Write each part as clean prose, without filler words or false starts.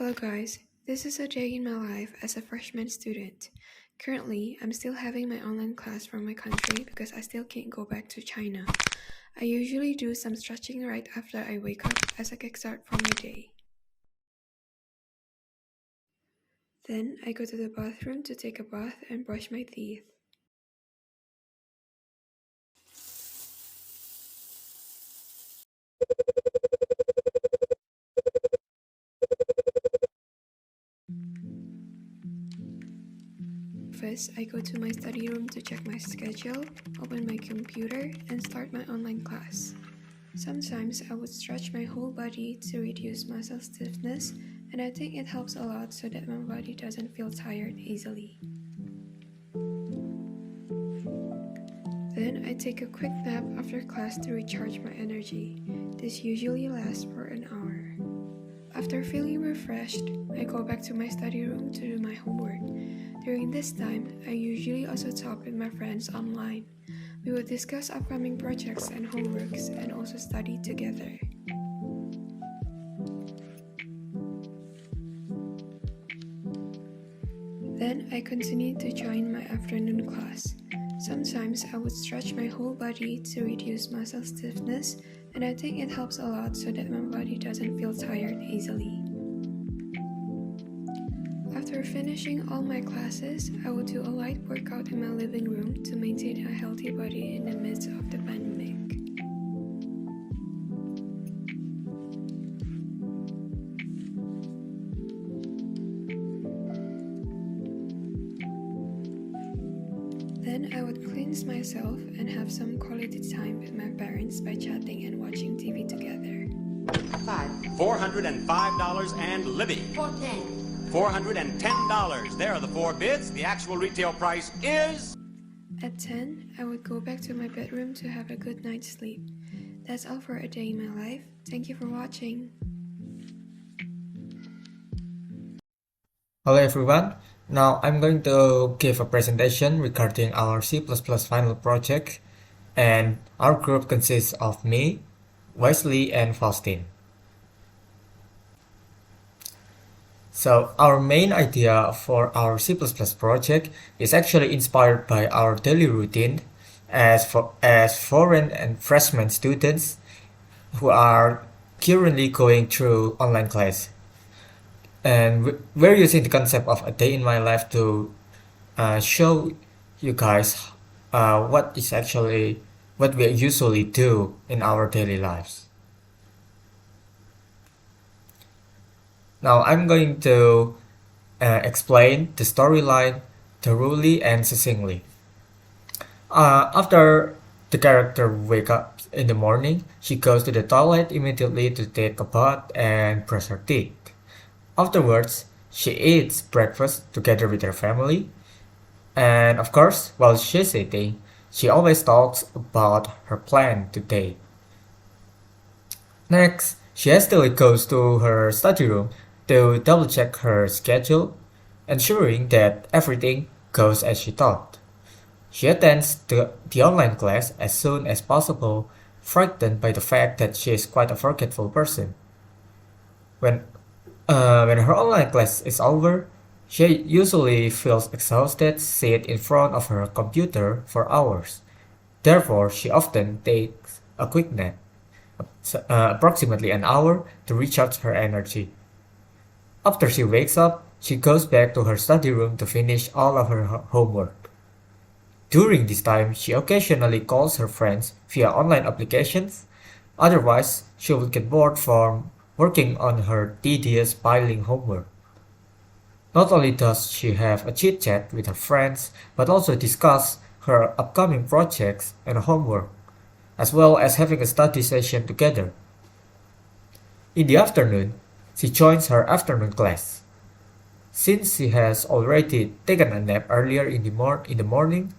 Hello guys, this is a day in my life as a freshman student. Currently, I'm still having my online class from my country because I still can't go back to China. I usually do some stretching right after I wake up as a kickstart for my day. Then I go to the bathroom to take a bath and brush my teeth. First, I go to my study room to check my schedule, open my computer, and start my online class. Sometimes I would stretch my whole body to reduce muscle stiffness, and I think it helps a lot so that my body doesn't feel tired easily. Then I take a quick nap after class to recharge my energy. This usually lasts for an hour. After feeling refreshed, I go back to my study room to do my homework. During this time, I usually also talk with my friends online. We would discuss upcoming projects and homeworks and also study together. Then I continued to join my afternoon class. Sometimes I would stretch my whole body to reduce muscle stiffness, and I think it helps a lot so that my body doesn't feel tired easily. After finishing all my classes, I would do a light workout in my living room to maintain a healthy body in the midst of the pandemic. Then I would cleanse myself and have some quality time with my parents by chatting and watching TV together. $405 and Libby. $410. There are the four bids. The actual retail price is... At 10, I would go back to my bedroom to have a good night's sleep. That's all for a day in my life. Thank you for watching. Hello everyone, now I'm going to give a presentation regarding our C++ final project, and our group consists of me, Wesley, and Faustine. So our main idea for our C++ project is actually inspired by our daily routine as foreign and freshman students who are currently going through online class. And we're using the concept of a day in my life to show you guys what we usually do in our daily lives. Now I'm going to explain the storyline thoroughly and succinctly. After the character wakes up in the morning, she goes to the toilet immediately to take a bath and brush her teeth. Afterwards, she eats breakfast together with her family, and of course, while she's eating, she always talks about her plan today. Next, she hastily goes to her study room to double-check her schedule, ensuring that everything goes as she thought. She attends the online class as soon as possible, frightened by the fact that she is quite a forgetful person. When her online class is over, she usually feels exhausted, sit in front of her computer for hours. Therefore, she often takes a quick nap, approximately an hour, to recharge her energy. After she wakes up, she goes back to her study room to finish all of her homework. During this time, she occasionally calls her friends via online applications. Otherwise, she would get bored from working on her tedious piling homework. Not only does she have a chit-chat with her friends, but also discuss her upcoming projects and homework, as well as having a study session together. In the afternoon, she joins her afternoon class. Since she has already taken a nap earlier in the morning,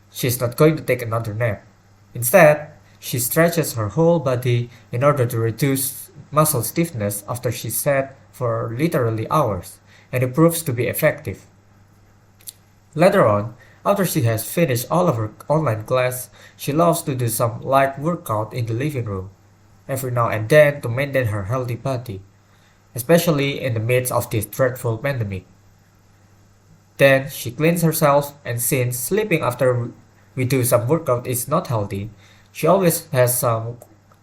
she is not going to take another nap. Instead, she stretches her whole body in order to reduce muscle stiffness after she sat for literally hours, and it proves to be effective. Later on, after she has finished all of her online class, she loves to do some light workout in the living room, every now and then to maintain her healthy body. especially in the midst of this dreadful pandemic. Then she cleans herself, and since sleeping after we do some workout is not healthy, she always has some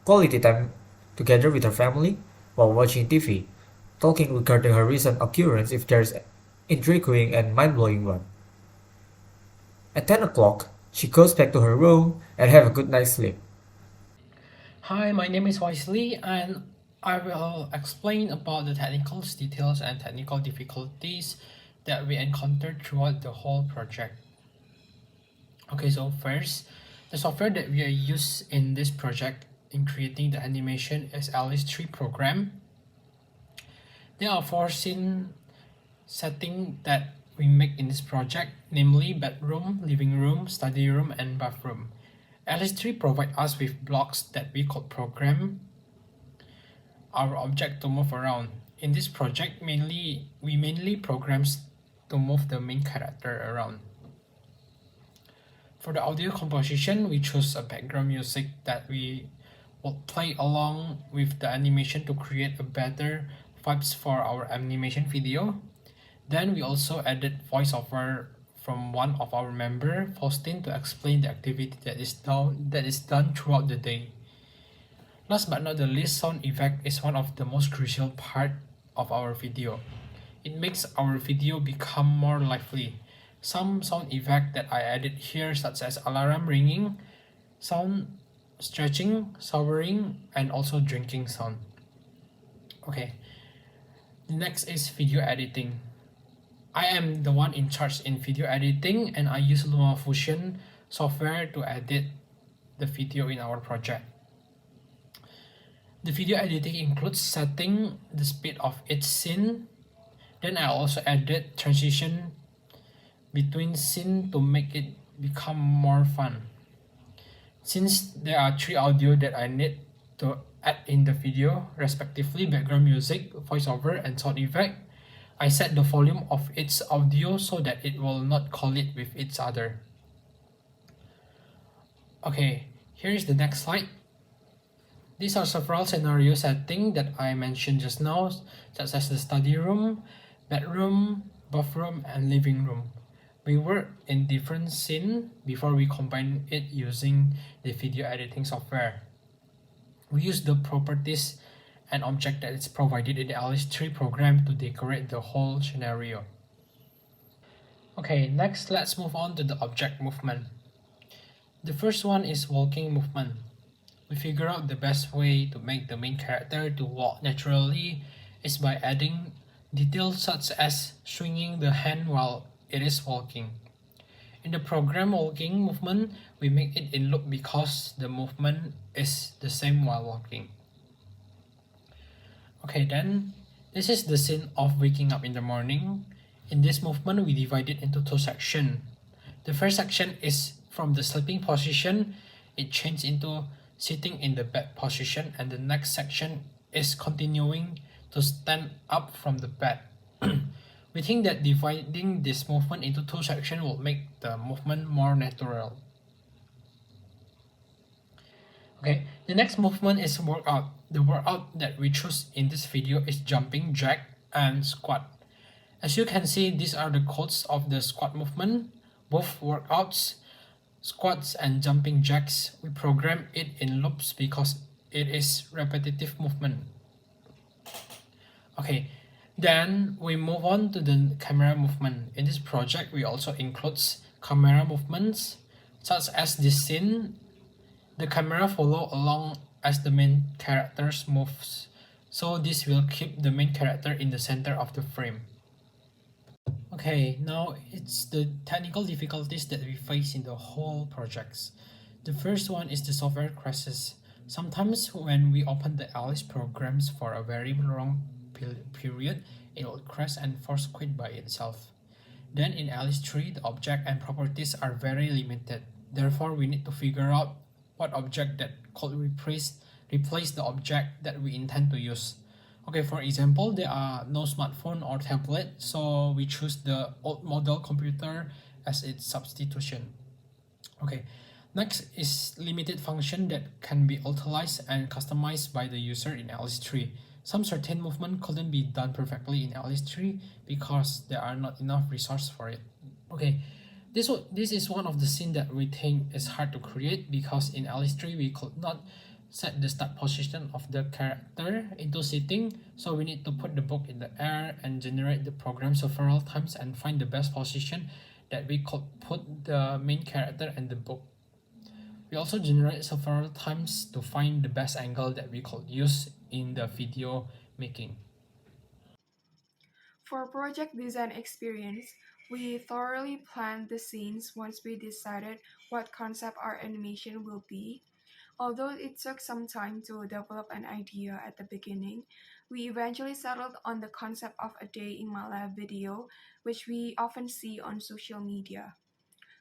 quality time together with her family while watching TV, talking regarding her recent occurrence if there's intriguing and mind-blowing one. At 10 o'clock, she goes back to her room and have a good night's sleep. Hi, my name is Wesley, and I will explain about the technical details and technical difficulties that we encountered throughout the whole project. Okay, so first, the software that we are used in this project in creating the animation is Alice 3 program. There are 4 scene settings that we make in this project, namely bedroom, living room, study room, and bathroom. Alice 3 provides us with blocks that we could program our object to move around. In this project, we mainly programs to move the main character around. For the audio composition, we chose a background music that we will play along with the animation to create a better vibes for our animation video. Then we also added voiceover from one of our member, Faustine, to explain the activity that is done throughout the day. Last but not the least, sound effect is one of the most crucial part of our video. It makes our video become more lively. Some sound effect that I added here, such as alarm ringing, sound stretching, showering, and also drinking sound. Okay, the next is video editing. I am the one in charge in video editing, and I use LumaFusion software to edit the video in our project. The video editing includes setting the speed of each scene. Then I also added transition between scenes to make it become more fun. Since there are 3 audio that I need to add in the video, respectively background music, voiceover, and sound effect, I set the volume of each audio so that it will not collide with each other. Okay, here is the next slide. These are several scenario settings that I mentioned just now, such as the study room, bedroom, bathroom, and living room. We work in different scenes before we combine it using the video editing software. We use the properties and object that is provided in the Alice 3 program to decorate the whole scenario. Okay, next let's move on to the object movement. The first one is walking movement. We figure out the best way to make the main character to walk naturally is by adding details such as swinging the hand while it is walking. In the program walking movement, we make it in loop because the movement is the same while walking. Okay, then this is the scene of waking up in the morning. In this movement, we divide it into 2 sections. The first section is from the sleeping position, it changes into sitting in the bed position, and the next section is continuing to stand up from the bed. We think that dividing this movement into 2 sections will make the movement more natural. Okay, the next movement is workout. The workout that we choose in this video is jumping jack and squat. As you can see, these are the codes of the squat movement. Both workouts, squats and jumping jacks, we program it in loops because it is repetitive movement. Okay, then we move on to the camera movement. In this project, we also includes camera movements, such as this scene. The camera follow along as the main characters moves, so this will keep the main character in the center of the frame. Okay, now it's the technical difficulties that we face in the whole projects. The first one is the software crashes. Sometimes when we open the Alice programs for a very long period, it will crash and force quit by itself. Then in Alice 3, the object and properties are very limited. Therefore, we need to figure out what object that could replace the object that we intend to use. Okay, for example, there are no smartphone or tablet, so we choose the old model computer as its substitution. Okay, next is limited function that can be utilized and customized by the user in Alice 3. Some certain movement couldn't be done perfectly in LS3 because there are not enough resources for it. Okay, this is one of the scene that we think is hard to create because in LS3 we could not set the start position of the character into sitting, so we need to put the book in the air and generate the program several times and find the best position that we could put the main character and the book. We also generate several times to find the best angle that we could use in the video making. For project design experience, we thoroughly planned the scenes once we decided what concept our animation will be. Although it took some time to develop an idea at the beginning, we eventually settled on the concept of a day in my lab video, which we often see on social media.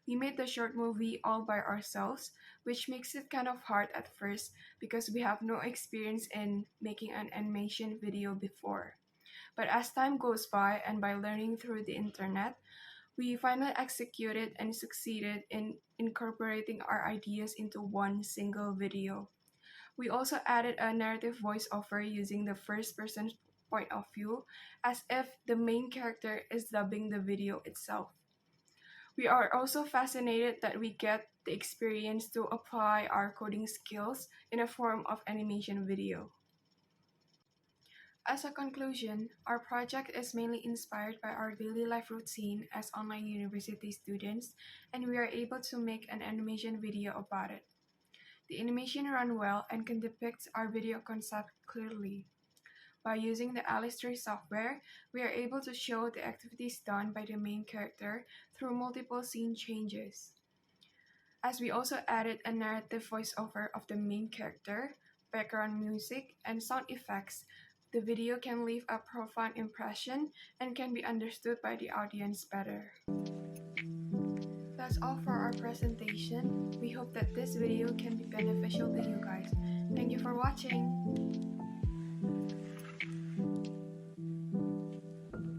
We made the short movie all by ourselves, which makes it kind of hard at first because we have no experience in making an animation video before. But as time goes by and by learning through the internet, we finally executed and succeeded in incorporating our ideas into one single video. We also added a narrative voiceover using the first person point of view, as if the main character is dubbing the video itself. We are also fascinated that we get the experience to apply our coding skills in a form of animation video. As a conclusion, our project is mainly inspired by our daily life routine as online university students, and we are able to make an animation video about it. The animation ran well and can depict our video concept clearly. By using the Alistair software, we are able to show the activities done by the main character through multiple scene changes. As we also added a narrative voiceover of the main character, background music, and sound effects, the video can leave a profound impression and can be understood by the audience better. That's all for our presentation. We hope that this video can be beneficial to you guys. Thank you for watching.